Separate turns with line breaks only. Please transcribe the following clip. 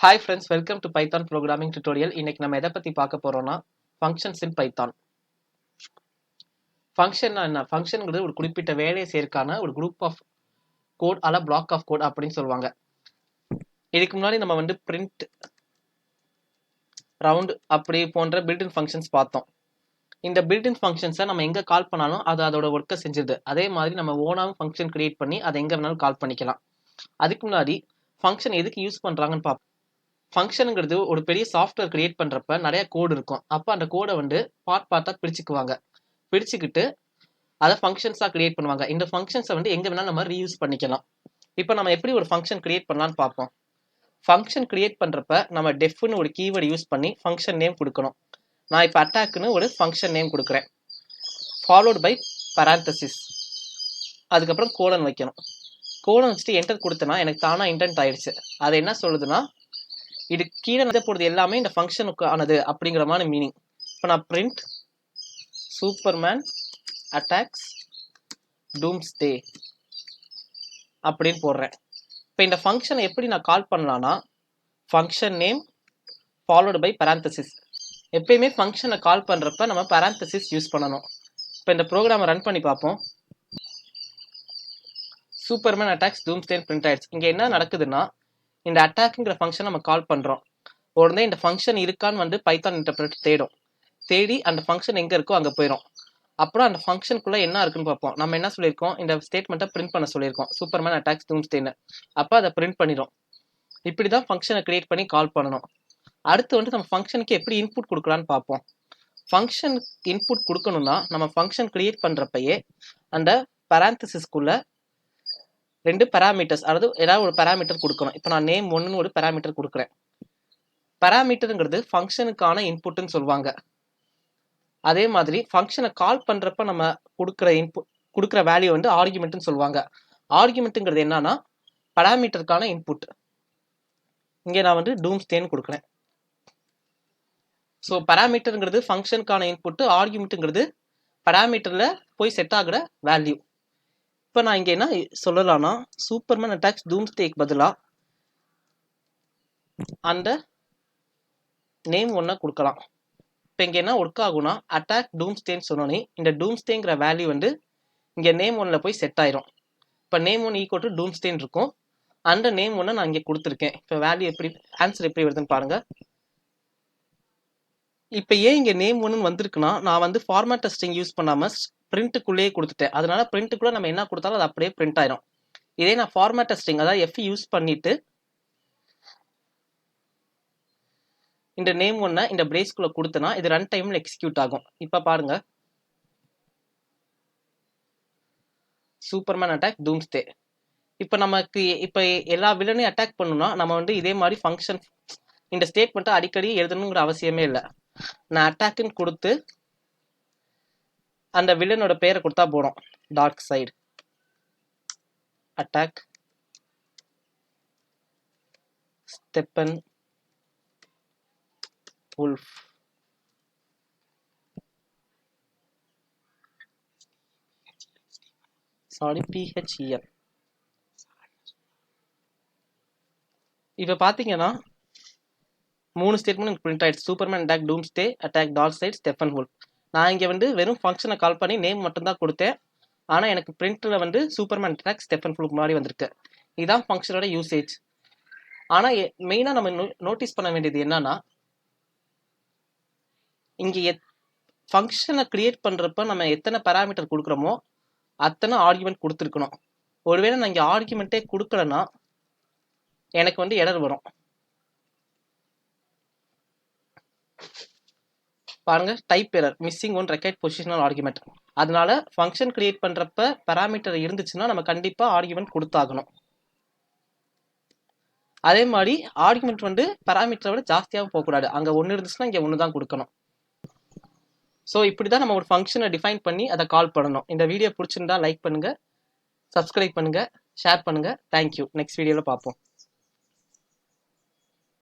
Hi friends, welcome to Python programming tutorial. இன்னைக்கு நம்ம எதை பத்தி பார்க்க போறோம்னா functions in Python. Function என்ன? ஃபங்க்ஷன்ங்கிறது ஒரு குறிப்பிட்ட வேலையை சேர்க்கான ஒரு குரூப் ஆஃப் கோட் அல்ல பிளாக் ஆஃப் கோட் அப்படின்னு சொல்லுவாங்க. இதுக்கு முன்னாடி நம்ம print, round அப்படி போன்ற built-in functions பார்த்தோம். இந்த built-in functions நம்ம எங்க கால் பண்ணாலும் அது அதோட ஒர்க்கை செஞ்சிருது. அதே மாதிரி நம்ம ஓனாவும் ஃபங்க்ஷன் கிரியேட் பண்ணி அதை எங்க வேணாலும் கால் பண்ணிக்கலாம். அதுக்கு முன்னாடி ஃபங்க்ஷன் எதுக்கு யூஸ் பண்றாங்கன்னு பார்ப்போம். ஃபங்க்ஷனுங்கிறது ஒரு பெரிய சாஃப்ட்வேர் கிரியேட் பண்றப்ப நிறைய கோடு இருக்கும். அப்போ அந்த கோடை பார்ட்டா பிரிச்சுக்குவாங்க. பிரிச்சுக்கிட்டு அதை ஃபங்க்ஷன்ஸா கிரியேட் பண்ணுவாங்க. இந்த ஃபங்க்ஷன்ஸை எங்க வேணாலும் நம்ம ரீயூஸ் பண்ணிக்கலாம். இப்போ நம்ம எப்படி ஒரு ஃபங்க்ஷன் கிரியேட் பண்ணலாம்னு பார்ப்போம். ஃபங்க்ஷன் கிரியேட் பண்றப்ப நம்ம டெஃப்னு ஒரு கீவேர்டு யூஸ் பண்ணி ஃபங்க்ஷன் நேம் கொடுக்கணும். நான் இப்போ அட்டாக்னு ஒரு ஃபங்க்ஷன் நேம் கொடுக்குறேன். ஃபாலோட் பை பராந்தசிஸ், அதுக்கப்புறம் கோலன் வைக்கணும். கோலன் வச்சுட்டு என்டர் கொடுத்தனா எனக்கு தானா இன்டென்ட் ஆயிடுச்சு. அது என்ன சொல்லுதுன்னா, இது கீழே போடுறது எல்லாமே இந்த ஃபங்க்ஷனுக்கு ஆனது அப்படிங்கிற மாதிரி மீனிங். இப்போ நான் பிரிண்ட் சூப்பர்மேன் அட்டாக்ஸ் டூம்ஸ்டே அப்படின்னு போடுறேன். இப்போ இந்த ஃபங்க்ஷனை எப்படி நான் கால் பண்ணலாம்னா, function name followed by parenthesis. எப்பயுமே ஃபங்க்ஷனை கால் பண்ணுறப்ப நம்ம பராந்தசிஸ் யூஸ் பண்ணணும். இப்போ இந்த ப்ரோக்ராமை ரன் பண்ணி பார்ப்போம். சூப்பர்மேன் அட்டாக்ஸ் டூம்ஸ்டே பிரிண்ட் ஆயிடுச்சு. இங்கே என்ன நடக்குதுன்னா, இந்த அட்டாக்ங்கிற ஃபங்க்ஷன் நம்ம கால் பண்ணுறோம். உடனே இந்த ஃபங்க்ஷன் இருக்கான்னு பைத்தான் இன்டர்பிரட் தேடி அந்த ஃபங்க்ஷன் எங்கே இருக்கோ அங்கே போயிடும். அப்புறம் அந்த ஃபங்க்ஷனுக்குள்ளே என்ன இருக்குன்னு பார்ப்போம். நம்ம என்ன சொல்லியிருக்கோம், இந்த ஸ்டேட்மெண்ட்டை பிரிண்ட் பண்ண சொல்லியிருக்கோம், சூப்பர்மேன் அட்டாக்ஸ் டூம்ஸ்டேன்னு. அப்போ அதை பிரிண்ட் பண்ணிடும். இப்படி தான் ஃபங்க்ஷனை கிரியேட் பண்ணி கால் பண்ணணும். அடுத்து நம்ம ஃபங்க்ஷனுக்கு எப்படி இன்புட் கொடுக்கலான்னு பார்ப்போம். ஃபங்க்ஷனுக்கு இன்புட் கொடுக்கணும்னா நம்ம ஃபங்க்ஷன் கிரியேட் பண்ணுறப்பயே அந்த பராந்தசிஸ்குள்ள 2 பேராமீட்டர்ஸ், அதாவது ஏதாவது ஒரு பேராமீட்டர் கொடுக்கணும். இப்போ நான் நேம் 1ன்னு ஒரு பேராமீட்டர் கொடுக்குறேன். பேராமீட்டருங்கிறது ஃபங்க்ஷனுக்கான இன்புட்னு சொல்லுவாங்க. அதே மாதிரி ஃபங்க்ஷனை கால் பண்ணுறப்ப நம்ம கொடுக்குற வேல்யூ ஆர்குமெண்ட்னு சொல்லுவாங்க. ஆர்குமெண்ட்டுங்கிறது என்னன்னா பேராமீட்டருக்கான இன்புட். இங்கே நான் டூம்ஸ்டேன்னு கொடுக்குறேன். ஸோ பேராமீட்டருங்கிறது ஃபங்க்ஷனுக்கான இன்புட், ஆர்குமெண்ட்டுங்கிறது பேராமீட்டரில் போய் செட் ஆகுற வேல்யூ. இப்போ நான் இங்கே என்ன சொல்லலாம்னா, சூப்பர்மேன் அட்டாக்ஸ் டூம்ஸ்டேக்கு பதிலாக அந்த நேம் 1 கொடுக்கலாம். இப்போ இங்கே என்ன ஒர்க் ஆகும்னா, அட்டாக் டூம்ஸ்டேன்னு சொன்னோன்னே இந்த டூம்ஸ்டேங்கிற வேல்யூ இங்கே நேம் 1ல போய் செட் ஆயிரும். இப்போ நேம் 1 ஈக்குவல் டு டூம்ஸ்டேன்னு இருக்கும். அந்த நேம் 1 நான் இங்கே கொடுத்துருக்கேன். இப்போ வேல்யூ ஆன்சர் எப்படி வருதுன்னு பாருங்க. இப்போ ஏன் இங்கே நேம் 1 வந்திருக்குன்னா, நான் ஃபார்மேட் ஸ்ட்ரிங் யூஸ் பண்ணாமல் பிரிண்ட்டுக்குள்ளேயே கொடுத்துட்டேன். அதனால பிரிண்ட்டுக்குள்ளே நம்ம என்ன கொடுத்தாலும் அது அப்படியே பிரிண்ட் ஆயிரும். இதே நான் ஃபார்மேட் ஸ்ட்ரிங், அதாவது எஃப் யூஸ் பண்ணிட்டு இந்த நேம் 1 இந்த பிரேஸ்க்குள்ள கொடுத்தனா இது ரன் டைம்ல எக்ஸிக்யூட் ஆகும். இப்போ பாருங்க, சூப்பர்மேன் அட்டாக் டூம்ஸ்டே. இப்போ நமக்கு எல்லா வில்லனையும் அட்டாக் பண்ணணும்னா நம்ம இதே மாதிரி ஃபங்க்ஷன் இந்த ஸ்டேட்மெண்ட்டை அடிக்கடி எழுதணுங்கிற அவசியமே இல்லை. நான் அட்டாக்னு கொடுத்து அந்த வில்லனோட பேரை கொடுத்தா போடும். Dark side attack Steppen wolf. PHEN. இப்போ பார்த்தீங்கன்னா 3 ஸ்டேட்மெண்ட் பிரிண்ட் ஆயிடுச்சு. Superman attack Doomsday, attack dark side, Steppen wolf. நான் இங்கே வெறும் ஃபங்க்ஷனை கால் பண்ணி நேம் மட்டும்தான் கொடுத்தேன். ஆனால் எனக்கு பிரிண்ட்டில் சூப்பர்மேன் அட்டாக் ஸ்டெஃபன் wolf மாதிரி வந்திருக்கு. இதுதான் ஃபங்க்ஷனோட யூசேஜ். ஆனால் மெயினாக நம்ம நோட்டீஸ் பண்ண வேண்டியது என்னன்னா, இங்கே ஃபங்க்ஷனை கிரியேட் பண்ணுறப்ப நம்ம எத்தனை பேராமீட்டர் கொடுக்குறோமோ அத்தனை ஆர்குமெண்ட் கொடுத்துருக்கணும். ஒருவேளை நான் இங்கே ஆர்குமெண்ட்டே கொடுக்கலன்னா எனக்கு எரர் வரும். பாருங்க, type error, missing one required positional argument. அதனால ஃபங்க்ஷன் கிரியேட் பண்ணுறப்ப பேராமீட்டர் இருந்துச்சுன்னா நம்ம கண்டிப்பாக ஆர்குமெண்ட் கொடுத்தாகணும். அதே மாதிரி ஆர்குமெண்ட் பேராமீட்டரை விட ஜாஸ்தியாகவும் போகக்கூடாது. அங்கே 1 இருந்துச்சுன்னா இங்கே 1 தான் கொடுக்கணும். ஸோ இப்படி தான் நம்ம ஒரு ஃபங்க்ஷனை டிஃபைன் பண்ணி அதை கால் பண்ணணும். இந்த வீடியோ பிடிச்சிருந்தா லைக் பண்ணுங்கள், சப்ஸ்கிரைப் பண்ணுங்கள், ஷேர் பண்ணுங்கள். தேங்க்யூ. நெக்ஸ்ட் வீடியோவில் பார்ப்போம்.